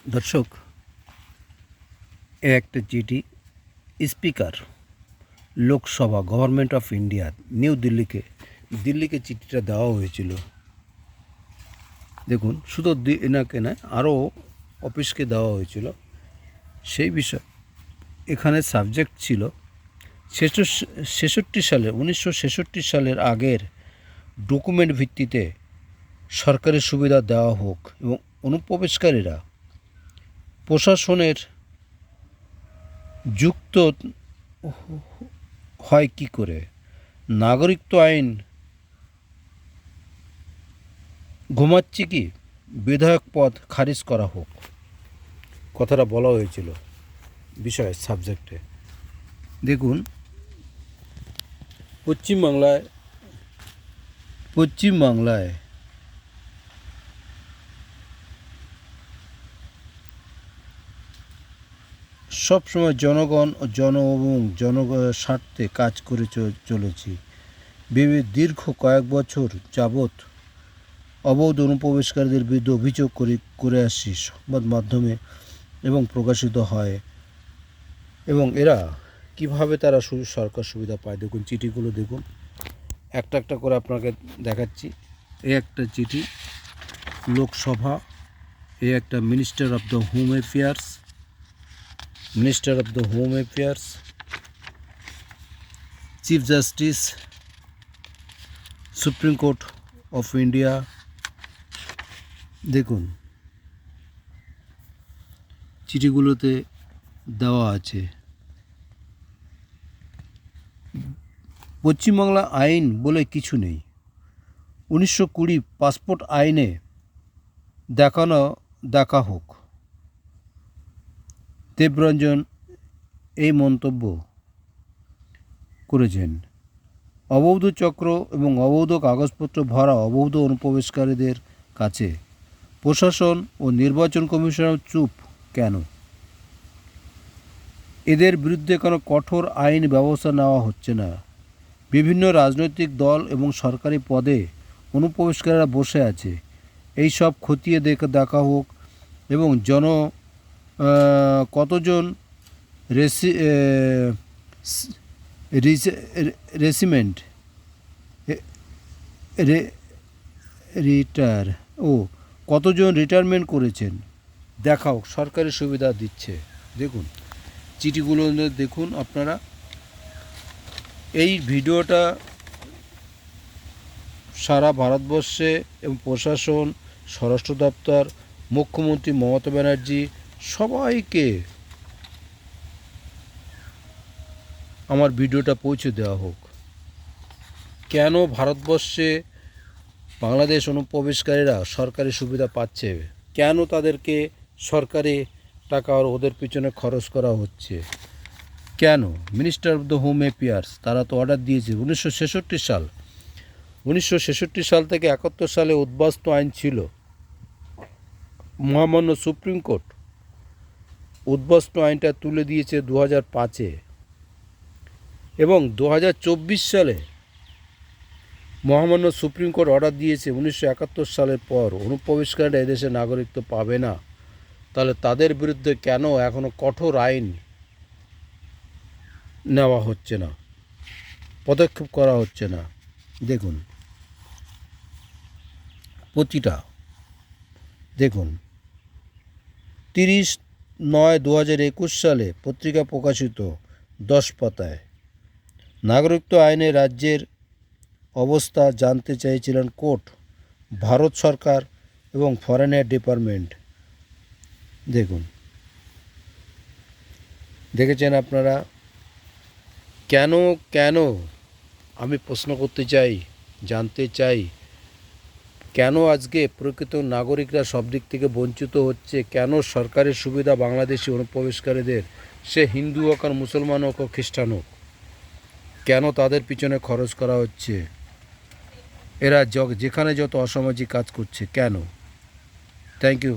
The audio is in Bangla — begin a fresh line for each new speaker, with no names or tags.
দর্শক, এ একটা চিঠি স্পিকার লোকসভা গভর্নমেন্ট অফ ইন্ডিয়ার নিউ দিল্লিকে চিঠিটা দেওয়া হয়েছিল। দেখুন, শুধু এনাকে নয়, আরও অফিসকে দেওয়া হয়েছিল। সেই বিষয় এখানে সাবজেক্ট ছিল 1966 সালের আগের ডকুমেন্ট ভিত্তিতে সরকারি সুবিধা দেওয়া হোক এবং অনুপ্রবেশকারীরা প্রশাসনের যুক্ত হয় কি করে, নাগরিকত্ব আইন ঘুমাচ্ছে কি, বিধায়ক পদ খারিজ করা হোক, কথাটা বলা হয়েছিল বিষয়ের সাবজেক্টে। দেখুন, পশ্চিমবাংলায় সবসময় জনগণ ও জনগণের স্বার্থে কাজ করে চলেছি। দীর্ঘ কয়েক বছর যাবৎ অবৈধ অনুপ্রবেশকারীদের বিরুদ্ধে অভিযোগ করে আসছি সংবাদ মাধ্যমে এবং প্রকাশিত হয়। এবং এরা কিভাবে তারা সরকার সুবিধা পায়, দেখুন চিঠিগুলো দেখুন, একটা একটা করে আপনাকে দেখাচ্ছি। এই একটা চিঠি লোকসভা, এই একটা minister of the home affairs, chief justice supreme court of India. দেখুন, চিঠিগুলোতে দেওয়া আছে। পশ্চিমবাংলা আইন বলে কিছু নেই, 1920 পাসপোর্ট আইনে দেখা হোক। দেবরঞ্জন এই মন্তব্য করেছেন। অবৈধ চক্র এবং অবৈধ কাগজপত্র ভরা অবৈধ অনুপ্রবেশকারীদের কাছে প্রশাসন ও নির্বাচন কমিশনার চুপ কেন? এদের বিরুদ্ধে কোনো কঠোর আইন ব্যবস্থা নেওয়া হচ্ছে না। বিভিন্ন রাজনৈতিক দল এবং সরকারি পদে অনুপ্রবেশকারীরা বসে আছে। এই সব খতিয়ে দেখা হোক এবং কতজন কতজন রিটায়ারমেন্ট করেছেন দেখা হোক, সরকারি সুবিধা দিচ্ছে। দেখুন চিঠিগুলো দেখুন আপনারা। এই ভিডিওটা সারা ভারতবর্ষে এবং প্রশাসন, স্বরাষ্ট্র দপ্তর, মুখ্যমন্ত্রী মমতা ব্যানার্জি সবাইকে আমার ভিডিওটা পৌঁছে দেওয়া হোক। কেন ভারতবর্ষে বাংলাদেশ অনুপ্রবেশকারীরা সরকারি সুবিধা পাচ্ছে, কেন তাদেরকে সরকারি টাকা ওদের পিছনে খরচ করা হচ্ছে, কেন? Minister of the home affairs তারা তো অর্ডার দিয়েছে 1966 সাল থেকে 71 সালে উদ্বাস্তু আইন ছিল। মহামান্য সুপ্রিম কোর্ট উদ্বাস্তু আইনটা তুলে দিয়েছে 2005-এ এবং 2024 সালে মহামান্য সুপ্রিম কোর্ট অর্ডার দিয়েছে 1971 সালের পর অনুপ্রবেশকারীরা এদেশে নাগরিকত্ব পাবে না। তাহলে তাদের বিরুদ্ধে কেন এখনও কঠোর আইন নেওয়া হচ্ছে না, পদক্ষেপ করা হচ্ছে না? দেখুন প্রতিটা, দেখুন 30/9/2021 সালে পত্রিকা প্রকাশিত 10 পাতায় নাগরিকত্ব আইনে রাজ্যের অবস্থা জানতে চেয়েছিলেন কোর্ট, ভারত সরকার এবং ফরেন ডিপার্টমেন্ট। দেখুন, দেখেছেন আপনারা? কেন আমি প্রশ্ন করতে চাই, জানতে চাই, কেন আজকে প্রকৃত নাগরিকরা সব দিক থেকে বঞ্চিত হচ্ছে? কেন সরকারি সুবিধা বাংলাদেশি অনুপ্রবেশকারীদের, সে হিন্দু হোক আর মুসলমান হোক আর খ্রিস্টান হোক, কেন তাদের পিছনে খরচ করা হচ্ছে? এরা যেখানে যত অসামাজিক কাজ করছে কেন? Thank you.